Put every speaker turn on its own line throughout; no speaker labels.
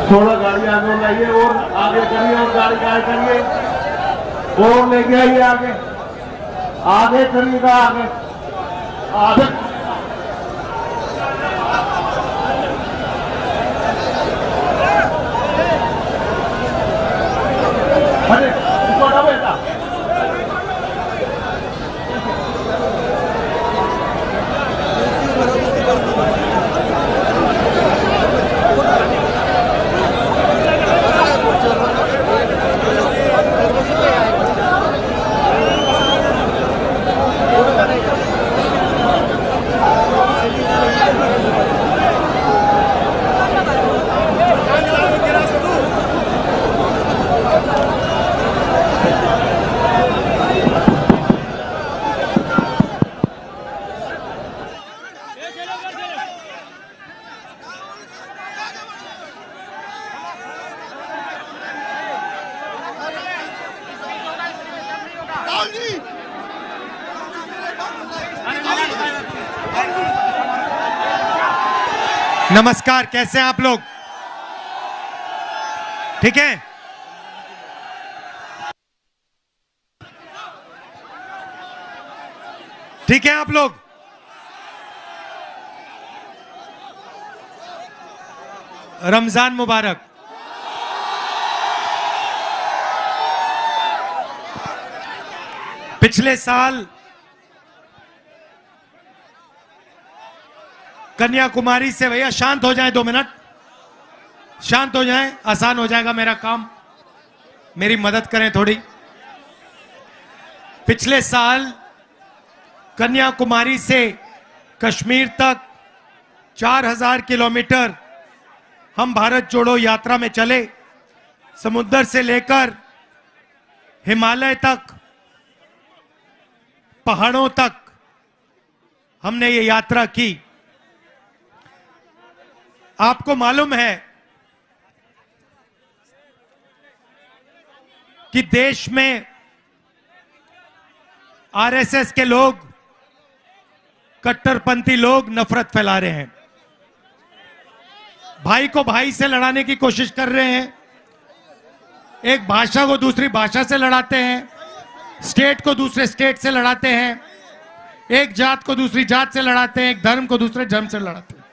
थोड़ा गाड़ी आगे लाइए और आगे करिए और गाड़ी आगे करिए और लेके आइए आगे आगे करिएगा आगे आगे अरे इसको हटाओ बेटा
नमस्कार, कैसे हैं आप लोग? ठीक है, ठीक है आप लोग? रमजान मुबारक। पिछले साल कन्याकुमारी से, भैया शांत हो जाए, 2 मिनट शांत हो जाए, आसान हो जाएगा मेरा काम, मेरी मदद करें थोड़ी। पिछले साल कन्याकुमारी से कश्मीर तक 4000 किलोमीटर हम भारत जोड़ो यात्रा में चले। समुद्र से लेकर हिमालय तक, पहाड़ों तक हमने ये यात्रा की। आपको मालूम है कि देश में आरएसएस के लोग, कट्टरपंथी लोग नफरत फैला रहे हैं, भाई को भाई से लड़ाने की कोशिश कर रहे हैं, एक भाषा को दूसरी भाषा से लड़ाते हैं, स्टेट को दूसरे स्टेट से लड़ाते हैं, एक जात को दूसरी जात से लड़ाते हैं, एक धर्म को दूसरे धर्म से लड़ाते हैं।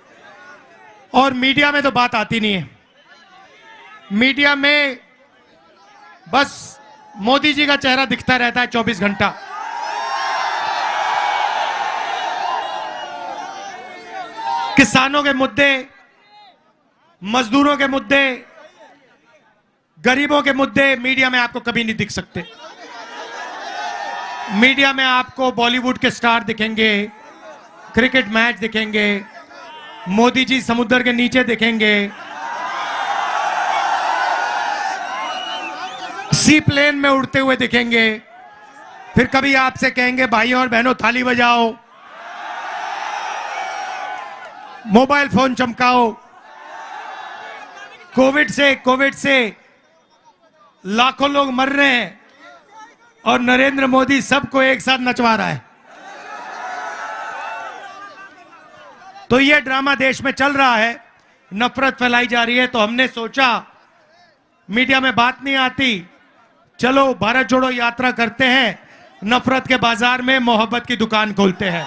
और मीडिया में तो बात आती नहीं है। मीडिया में बस मोदी जी का चेहरा दिखता रहता है 24 घंटा। किसानों के मुद्दे, मजदूरों के मुद्दे, गरीबों के मुद्दे मीडिया में आपको कभी नहीं दिख सकते। मीडिया में आपको बॉलीवुड के स्टार दिखेंगे, क्रिकेट मैच दिखेंगे, मोदी जी समुद्र के नीचे दिखेंगे, सी प्लेन में उड़ते हुए दिखेंगे, फिर कभी आपसे कहेंगे भाइयों और बहनों थाली बजाओ, मोबाइल फोन चमकाओ। कोविड से लाखों लोग मर रहे हैं और नरेंद्र मोदी सबको एक साथ नचवा रहा है। तो ये ड्रामा देश में चल रहा है, नफरत फैलाई जा रही है। तो हमने सोचा मीडिया में बात नहीं आती, चलो भारत जोड़ो यात्रा करते हैं, नफरत के बाजार में मोहब्बत की दुकान खोलते हैं।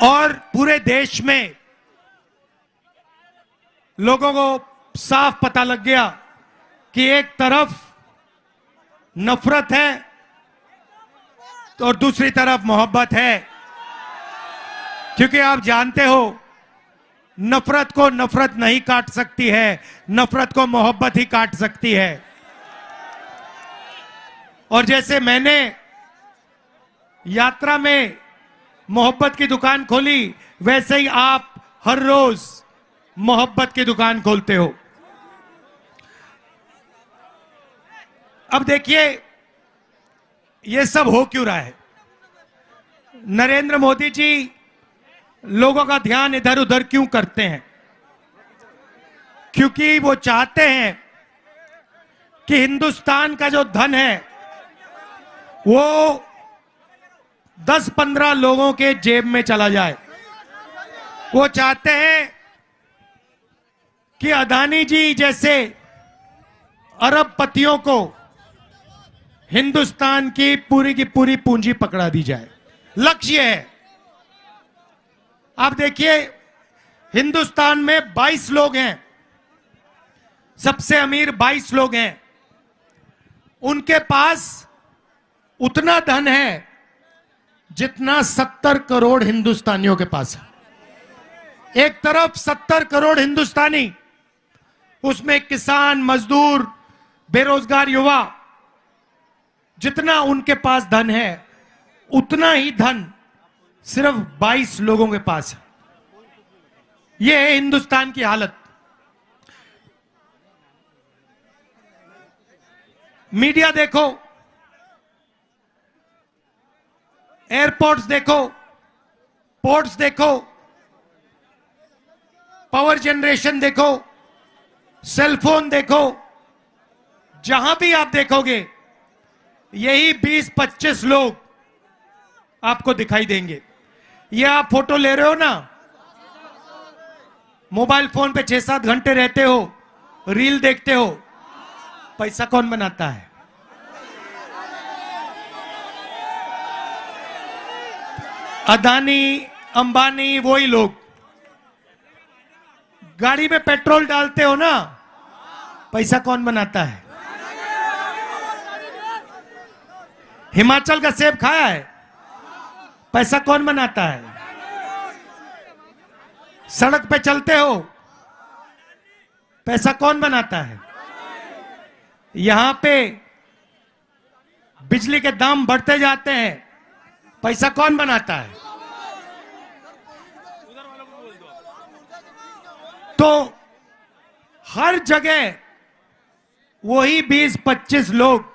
और पूरे देश में लोगों को साफ पता लग गया कि एक तरफ नफरत है और दूसरी तरफ मोहब्बत है। क्योंकि आप जानते हो नफरत को नफरत नहीं काट सकती है, नफरत को मोहब्बत ही काट सकती है। और जैसे मैंने यात्रा में मोहब्बत की दुकान खोली, वैसे ही आप हर रोज मोहब्बत की दुकान खोलते हो। अब देखिए ये सब हो क्यों रहा है। नरेंद्र मोदी जी लोगों का ध्यान इधर उधर क्यों करते हैं? क्योंकि वो चाहते हैं कि हिंदुस्तान का जो धन है वो 10-15 लोगों के जेब में चला जाए। वो चाहते हैं कि अदानी जी जैसे अरबपतियों को हिंदुस्तान की पूरी पूंजी पकड़ा दी जाए, लक्ष्य है। आप देखिए, हिंदुस्तान में 22 लोग हैं, सबसे अमीर 22 लोग हैं, उनके पास उतना धन है जितना 70 करोड़ हिंदुस्तानियों के पास है। एक तरफ 70 करोड़ हिंदुस्तानी, उसमें किसान, मजदूर, बेरोजगार युवा, जितना उनके पास धन है उतना ही धन सिर्फ 22 लोगों के पास है। यह है हिंदुस्तान की हालत। मीडिया देखो, एयरपोर्ट्स देखो, पोर्ट्स देखो, पावर जनरेशन देखो, सेलफोन देखो, जहां भी आप देखोगे यही 20-25 लोग आपको दिखाई देंगे। ये आप फोटो ले रहे हो ना, मोबाइल फोन पे 6-7 घंटे रहते हो, रील देखते हो, पैसा कौन बनाता है? अदानी, अंबानी, वही लोग। गाड़ी में पेट्रोल डालते हो ना, पैसा कौन बनाता है? हिमाचल का सेब खाया है, पैसा कौन बनाता है? सड़क पे चलते हो, पैसा कौन बनाता है? यहां पे बिजली के दाम बढ़ते जाते हैं, पैसा कौन बनाता है? तो हर जगह वही 20-25 लोग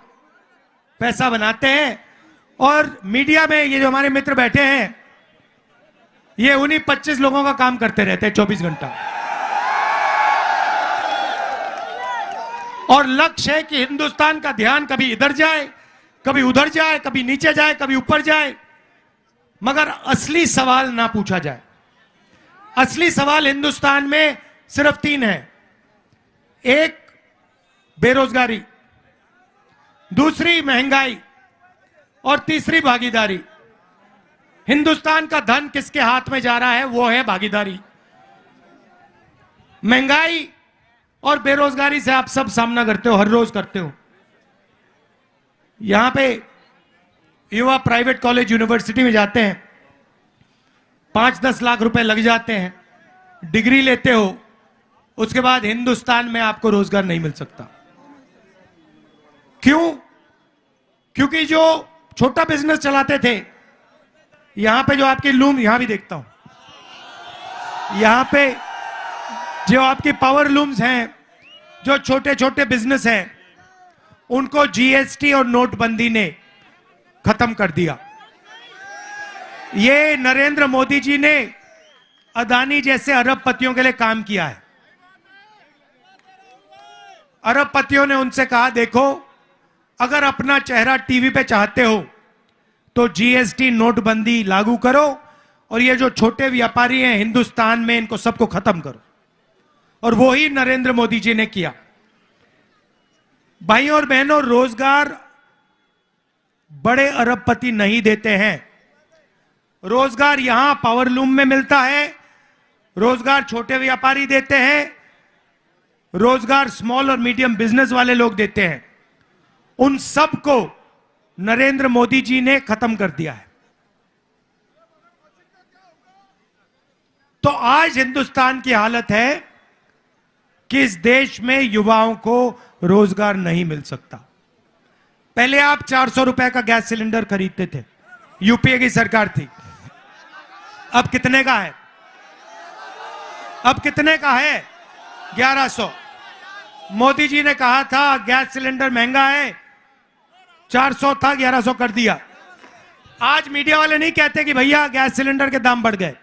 पैसा बनाते हैं। और मीडिया में ये जो हमारे मित्र बैठे हैं, ये उन्हीं 25 लोगों का काम करते रहते हैं 24 घंटा। और लक्ष्य है कि हिंदुस्तान का ध्यान कभी इधर जाए, कभी उधर जाए, कभी नीचे जाए, कभी ऊपर जाए, मगर असली सवाल ना पूछा जाए। असली सवाल हिंदुस्तान में सिर्फ 3 है। एक, बेरोजगारी, दूसरी महंगाई, और तीसरी भागीदारी। हिंदुस्तान का धन किसके हाथ में जा रहा है? वो है भागीदारी। महंगाई और बेरोजगारी से आप सब सामना करते हो, हर रोज करते हो। यहां पे युवा प्राइवेट कॉलेज, यूनिवर्सिटी में जाते हैं, 5-10 लाख रुपए लग जाते हैं, डिग्री लेते हो, उसके बाद हिंदुस्तान में आपको रोजगार नहीं मिल सकता। क्यों? क्योंकि जो छोटा बिजनेस चलाते थे, यहां पे जो आपकी लूम, यहां भी देखता हूं, यहां पे जो आपकी पावर लूम्स हैं, जो छोटे छोटे बिजनेस हैं, उनको जीएसटी और नोटबंदी ने खत्म कर दिया। ये नरेंद्र मोदी जी ने अदानी जैसे अरबपतियों के लिए काम किया है। अरबपतियों ने उनसे कहा, देखो, अगर अपना चेहरा टीवी पे चाहते हो तो जीएसटी, नोटबंदी लागू करो, और ये जो छोटे व्यापारी हैं हिंदुस्तान में, इनको सबको खत्म करो। और वो ही नरेंद्र मोदी जी ने किया। भाइयों और बहनों, रोजगार बड़े अरबपति नहीं देते हैं। रोजगार यहां पावरलूम में मिलता है, रोजगार छोटे व्यापारी देते हैं, रोजगार स्मॉल और मीडियम बिजनेस वाले लोग देते हैं। उन सब को नरेंद्र मोदी जी ने खत्म कर दिया है। तो आज हिंदुस्तान की हालत है कि इस देश में युवाओं को रोजगार नहीं मिल सकता। पहले आप 400 रुपए का गैस सिलेंडर खरीदते थे, यूपीए की सरकार थी। अब कितने का है? अब कितने का है? 1100। मोदी जी ने कहा था गैस सिलेंडर महंगा है, 400 था, 1100 कर दिया। आज मीडिया वाले नहीं कहते कि भैया गैस सिलेंडर के दाम बढ़ गए।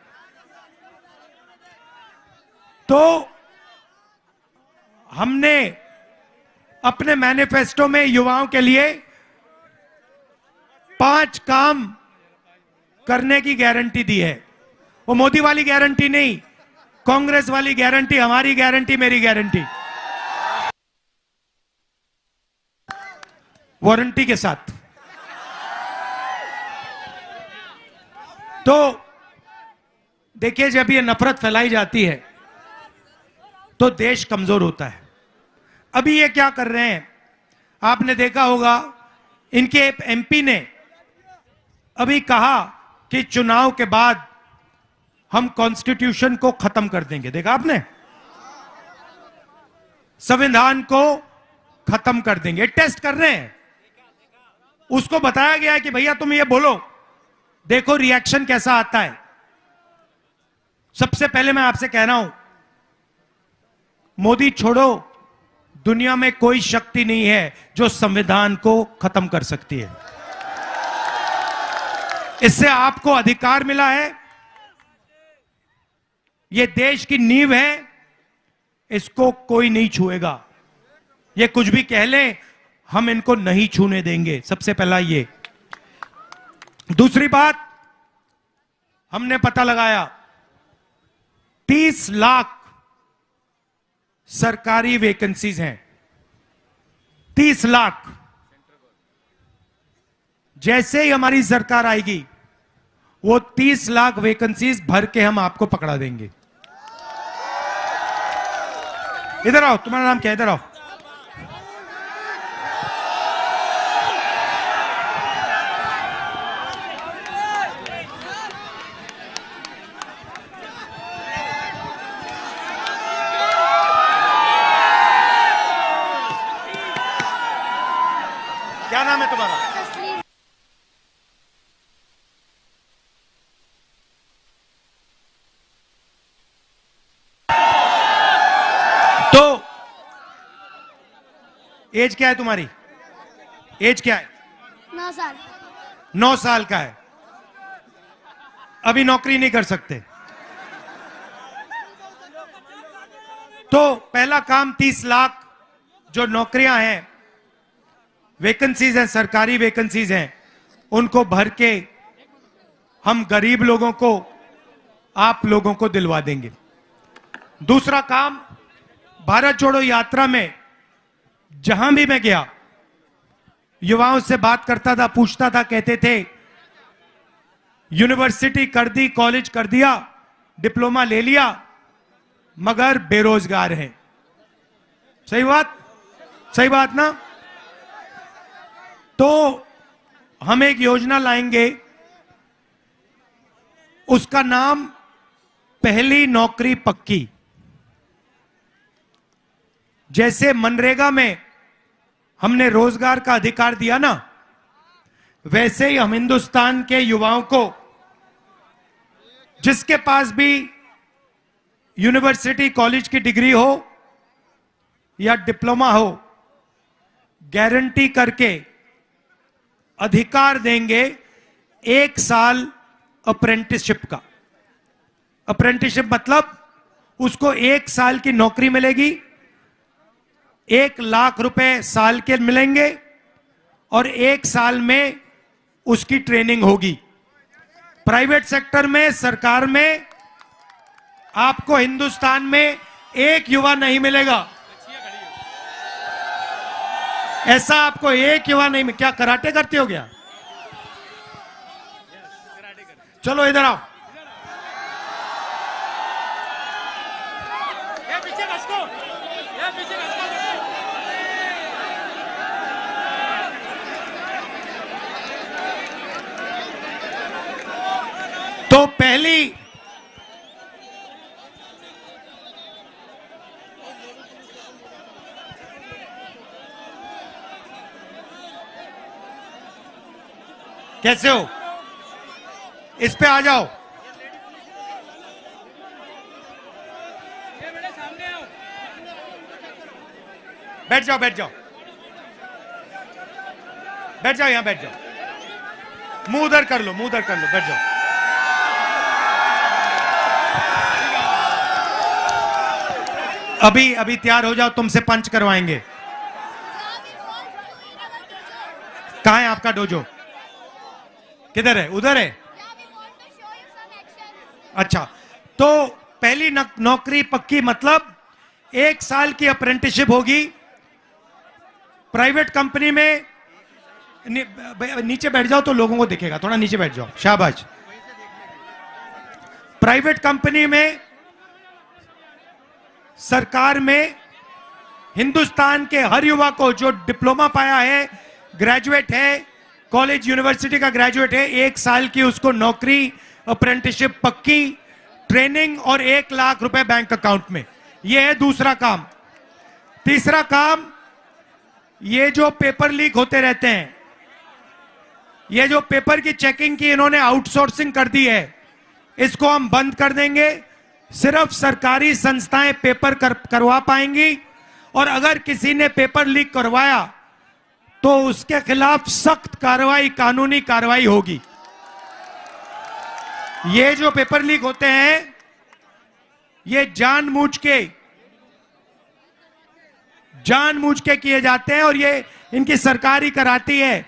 तो हमने अपने मैनिफेस्टो में युवाओं के लिए 5 काम करने की गारंटी दी है। वो मोदी वाली गारंटी नहीं, कांग्रेस वाली गारंटी, हमारी गारंटी, मेरी गारंटी, वारंटी के साथ। तो देखिए, जब ये नफरत फैलाई जाती है तो देश कमजोर होता है। अभी ये क्या कर रहे हैं, आपने देखा होगा, इनके एमपी ने अभी कहा कि चुनाव के बाद हम कॉन्स्टिट्यूशन को खत्म कर देंगे। देखा आपने, संविधान को खत्म कर देंगे। टेस्ट कर रहे हैं। उसको बताया गया है कि भैया तुम ये बोलो, देखो रिएक्शन कैसा आता है। सबसे पहले मैं आपसे कह रहा हूं, मोदी छोड़ो, दुनिया में कोई शक्ति नहीं है जो संविधान को खत्म कर सकती है। इससे आपको अधिकार मिला है, यह देश की नींव है, इसको कोई नहीं छुएगा। ये कुछ भी कह ले, हम इनको नहीं छूने देंगे। सबसे पहला ये। दूसरी बात, हमने पता लगाया 30 लाख सरकारी वैकेंसीज हैं। 30 लाख। जैसे ही हमारी सरकार आएगी, वो 30 लाख वैकेंसीज भर के हम आपको पकड़ा देंगे। इधर आओ, तुम्हारा नाम क्या है? इधर आओ। क्या नाम है तुम्हारा? तो एज क्या है तुम्हारी? एज क्या है?
9 साल।
9 साल का है। अभी नौकरी नहीं कर सकते। तो पहला काम, 30 लाख जो नौकरियां हैं, वैकेंसीज हैं, सरकारी वैकेंसीज हैं, उनको भर के हम गरीब लोगों को, आप लोगों को दिलवा देंगे। दूसरा काम, भारत जोड़ो यात्रा में जहां भी मैं गया, युवाओं से बात करता था, पूछता था, कहते थे यूनिवर्सिटी कर दी, कॉलेज कर दिया, डिप्लोमा ले लिया, मगर बेरोजगार हैं। सही बात, सही बात ना? तो हम एक योजना लाएंगे, उसका नाम पहली नौकरी पक्की। जैसे मनरेगा में हमने रोजगार का अधिकार दिया ना, वैसे ही हम हिंदुस्तान के युवाओं को, जिसके पास भी यूनिवर्सिटी कॉलेज की डिग्री हो या डिप्लोमा हो, गारंटी करके अधिकार देंगे 1 साल अप्रेंटिसशिप का। अप्रेंटिसशिप मतलब उसको 1 साल की नौकरी मिलेगी, 1 लाख रुपए साल के मिलेंगे और 1 साल में उसकी ट्रेनिंग होगी। प्राइवेट सेक्टर में, सरकार में आपको हिंदुस्तान में एक युवा नहीं मिलेगा। ऐसा आपको एक युवा नहीं मिलेगा। क्या कराटे करते हो क्या? चलो इधर आओ। तो पहली कैसे हो? इस पे आ जाओ। बैठ जाओ, बैठ जाओ, बैठ जाओ, यहां बैठ जाओ। मुंह उधर कर लो, मुंह उधर कर लो, बैठ जाओ। अभी अभी तैयार हो जाओ, तुमसे पंच करवाएंगे। कहां है आपका डोजो? किधर है? उधर है। अच्छा, तो पहली नौकरी पक्की मतलब 1 साल की अप्रेंटिसशिप होगी प्राइवेट कंपनी में। नीचे बैठ जाओ तो लोगों को दिखेगा, थोड़ा नीचे बैठ जाओ, शाबाश। प्राइवेट कंपनी में, सरकार में, हिंदुस्तान के हर युवा को जो डिप्लोमा पाया है, ग्रेजुएट है, कॉलेज यूनिवर्सिटी का ग्रेजुएट है, 1 साल की उसको नौकरी, अप्रेंटिसशिप पक्की, ट्रेनिंग और 1 लाख रुपए बैंक अकाउंट में। यह है दूसरा काम। तीसरा काम, ये जो पेपर लीक होते रहते हैं, ये जो पेपर की चेकिंग की इन्होंने आउटसोर्सिंग कर दी है, इसको हम बंद कर देंगे। सिर्फ सरकारी संस्थाएं पेपर करवा पाएंगी और अगर किसी ने पेपर लीक करवाया तो उसके खिलाफ सख्त कार्रवाई, कानूनी कार्रवाई होगी। ये जो पेपर लीक होते हैं, ये जानबूझ के किए जाते हैं और ये इनकी सरकार ही कराती है,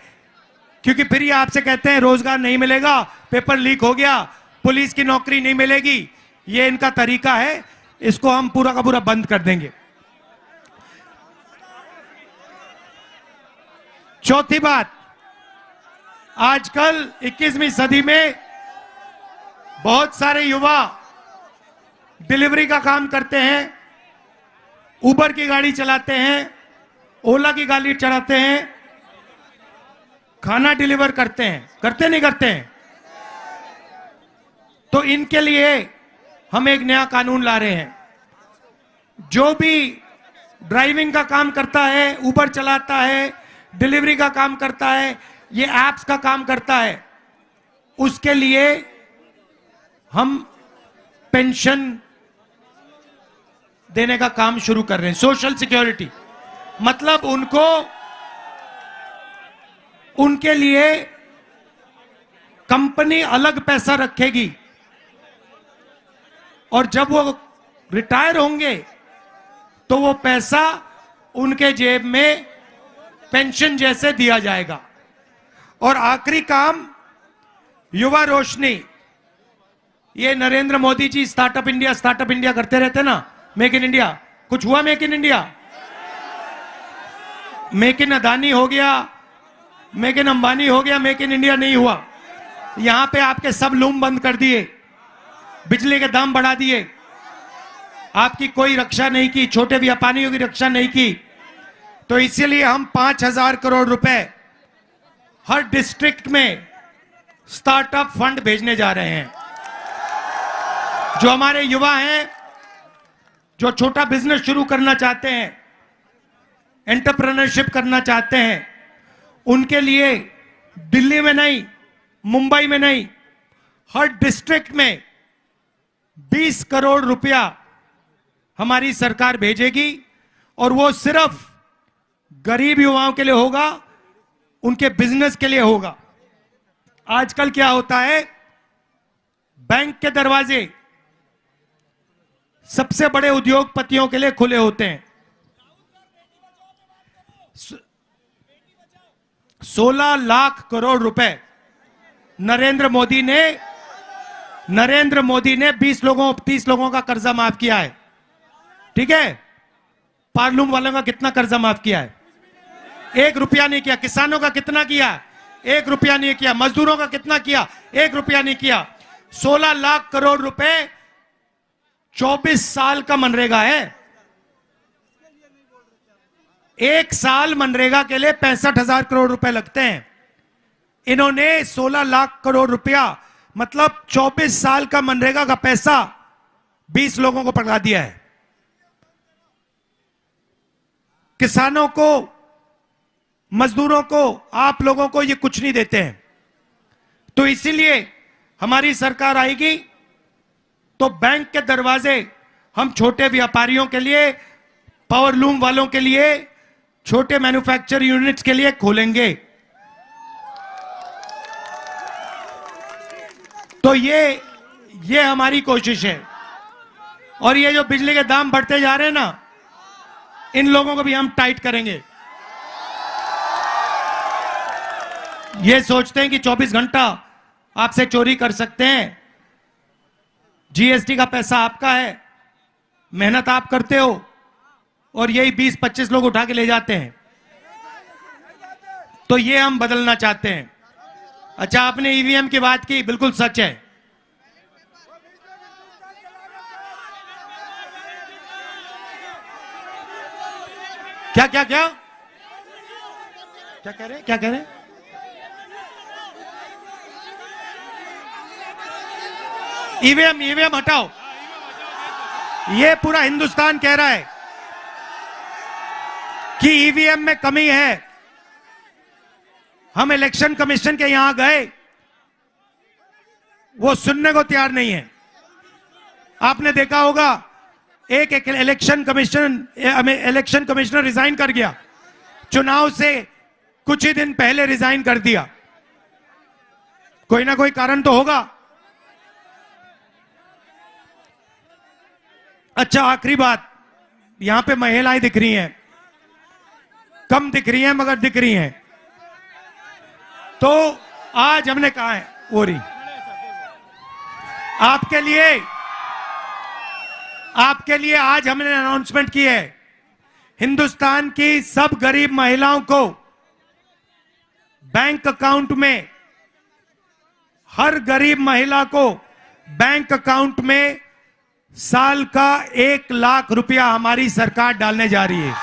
क्योंकि फिर ये आपसे कहते हैं रोजगार नहीं मिलेगा, पेपर लीक हो गया, पुलिस की नौकरी नहीं मिलेगी। ये इनका तरीका है, इसको हम पूरा का पूरा बंद कर देंगे। चौथी बात, आजकल 21वीं सदी में बहुत सारे युवा डिलीवरी का काम करते हैं, उबर की गाड़ी चलाते हैं, ओला की गाड़ी चलाते हैं, खाना डिलीवर करते हैं, करते नहीं करते हैं? तो इनके लिए हम एक नया कानून ला रहे हैं। जो भी ड्राइविंग का काम करता है, उबर चलाता है, डिलीवरी का काम करता है, ये एप्स का काम करता है, उसके लिए हम पेंशन देने का काम शुरू कर रहे हैं। सोशल सिक्योरिटी मतलब उनके लिए कंपनी अलग पैसा रखेगी और जब वो रिटायर होंगे तो वो पैसा उनके जेब में पेंशन जैसे दिया जाएगा। और आखिरी काम, युवा रोशनी। ये नरेंद्र मोदी जी स्टार्टअप इंडिया करते रहते ना, मेक इन इंडिया। कुछ हुआ make in India? Make in Adani हो गया, मेक इन अंबानी हो गया, मेक इन इंडिया नहीं हुआ। यहां पे आपके सब लूम बंद कर दिए, बिजली के दाम बढ़ा दिए, आपकी कोई रक्षा नहीं की, छोटे व्यापारियों की रक्षा नहीं की। तो इसीलिए हम 5,000 करोड़ रुपए हर डिस्ट्रिक्ट में स्टार्टअप फंड भेजने जा रहे हैं। जो हमारे युवा हैं, जो छोटा बिजनेस शुरू करना चाहते हैं, एंटरप्रेन्योरशिप करना चाहते हैं, उनके लिए दिल्ली में नहीं, मुंबई में नहीं, हर डिस्ट्रिक्ट में 20 करोड़ रुपया हमारी सरकार भेजेगी और वो सिर्फ गरीब युवाओं के लिए होगा, उनके बिजनेस के लिए होगा। आजकल क्या होता है, बैंक के दरवाजे सबसे बड़े उद्योगपतियों के लिए खुले होते हैं। 16 लाख करोड़ रुपए नरेंद्र मोदी ने 30 लोगों का कर्जा माफ किया है। ठीक है, पार्लूम वालों का कितना कर्जा माफ किया है? 1 रुपया नहीं किया। किसानों का कितना किया? 1 रुपया नहीं किया। मजदूरों का कितना किया? 1 रुपया नहीं किया। 16 लाख करोड़ रुपए 24 साल का मनरेगा है। 1 साल मनरेगा के लिए 65,000 करोड़ रुपए लगते हैं। इन्होंने 16 लाख करोड़ रुपया मतलब 24 साल का मनरेगा का पैसा 20 लोगों को पकड़ा दिया है। किसानों को, मजदूरों को, आप लोगों को ये कुछ नहीं देते हैं। तो इसीलिए हमारी सरकार आएगी तो बैंक के दरवाजे हम छोटे व्यापारियों के लिए, पावरलूम वालों के लिए, छोटे मैन्युफैक्चर यूनिट्स के लिए खोलेंगे। तो ये हमारी कोशिश है। और ये जो बिजली के दाम बढ़ते जा रहे हैं ना, इन लोगों को भी हम टाइट करेंगे। ये सोचते हैं कि 24 घंटा आपसे चोरी कर सकते हैं। जीएसटी का पैसा आपका है, मेहनत आप करते हो, और यही 20-25 लोग उठा के ले जाते हैं। तो ये हम बदलना चाहते हैं। अच्छा, आपने ईवीएम की बात की, बिल्कुल सच है। क्या क्या क्या क्या कह रहे, क्या कह रहे? ईवीएम ईवीएम हटाओ। ये पूरा हिंदुस्तान कह रहा है कि ईवीएम में कमी है। हम इलेक्शन कमीशन के यहां गए, वो सुनने को तैयार नहीं है। आपने देखा होगा, एक इलेक्शन कमिश्नर रिजाइन कर गया, चुनाव से कुछ ही दिन पहले रिजाइन कर दिया। कोई ना कोई कारण तो होगा। अच्छा, आखिरी बात, यहां पे महिलाएं दिख रही हैं, कम दिख रही हैं मगर दिख रही हैं। तो आज हमने कहा है, ओरी आपके लिए आज हमने अनाउंसमेंट की है, हिंदुस्तान की सब गरीब महिलाओं को बैंक अकाउंट में, हर गरीब महिला को बैंक अकाउंट में साल का 1 लाख रुपया हमारी सरकार डालने जा रही है।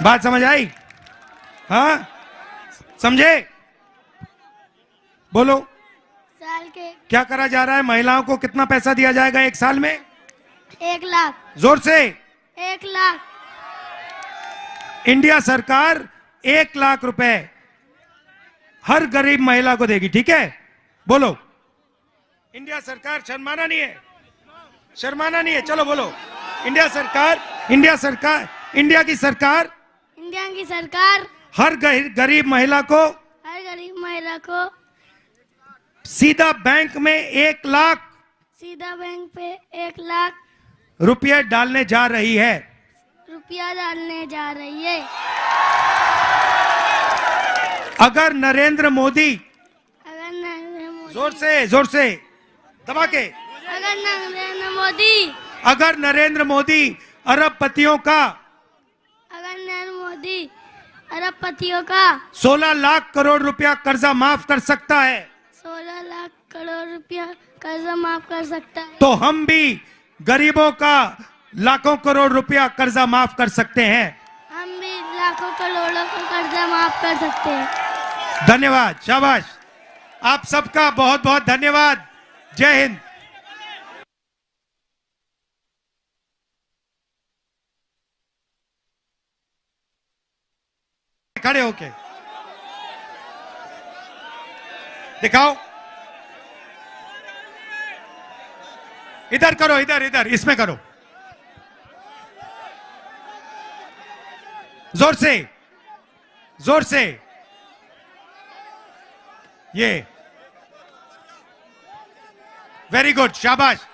बात समझ आई? हाँ, समझे? बोलो।
साल के
क्या करा जा रहा है? महिलाओं को कितना पैसा दिया जाएगा 1 साल में?
1 लाख।
जोर से।
1 लाख।
इंडिया सरकार 1 लाख रुपए हर गरीब महिला को देगी, ठीक है? बोलो। इंडिया सरकार, शर्माना नहीं है, शर्माना नहीं है, चलो बोलो। इंडिया की सरकार हर गरीब महिला को सीधा बैंक में 1 लाख रुपये डालने जा रही है। अगर नरेंद्र मोदी, जोर से दबा के, अगर नरेंद्र मोदी अरबपतियों का 16 लाख करोड़ रुपया कर्जा माफ कर सकता है,
16 लाख करोड़ रुपया कर्जा माफ कर सकता है,
तो हम भी गरीबों का लाखों करोड़ रुपया कर्जा माफ कर सकते हैं।
हम भी लाखों करोड़ों का कर्जा माफ कर सकते हैं।
धन्यवाद, शाबाश। आप सबका बहुत बहुत धन्यवाद। जय हिंद। खड़े होके दिखाओ, इधर करो, इधर इसमें करो, जोर से। ये वेरी गुड, शाबाश।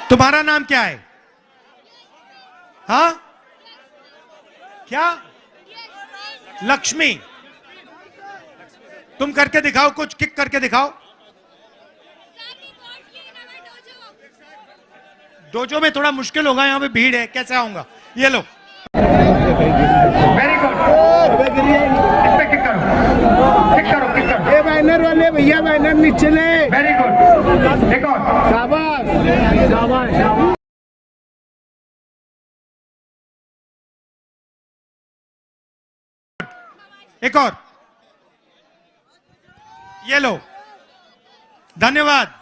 तुम्हारा नाम क्या है? हाँ, क्या? लक्ष्मी। तुम करके दिखाओ, कुछ किक करके दिखाओ। डोजो में थोड़ा मुश्किल होगा, यहां पे भीड़ है, कैसे आऊंगा? ये लो, वेरी गुड। इसमें किक करो।
ये बैनर वाले भैया, बैनर नीचे ले।
Very good. एक और,
शाबाश।
एक और, ये लो, धन्यवाद।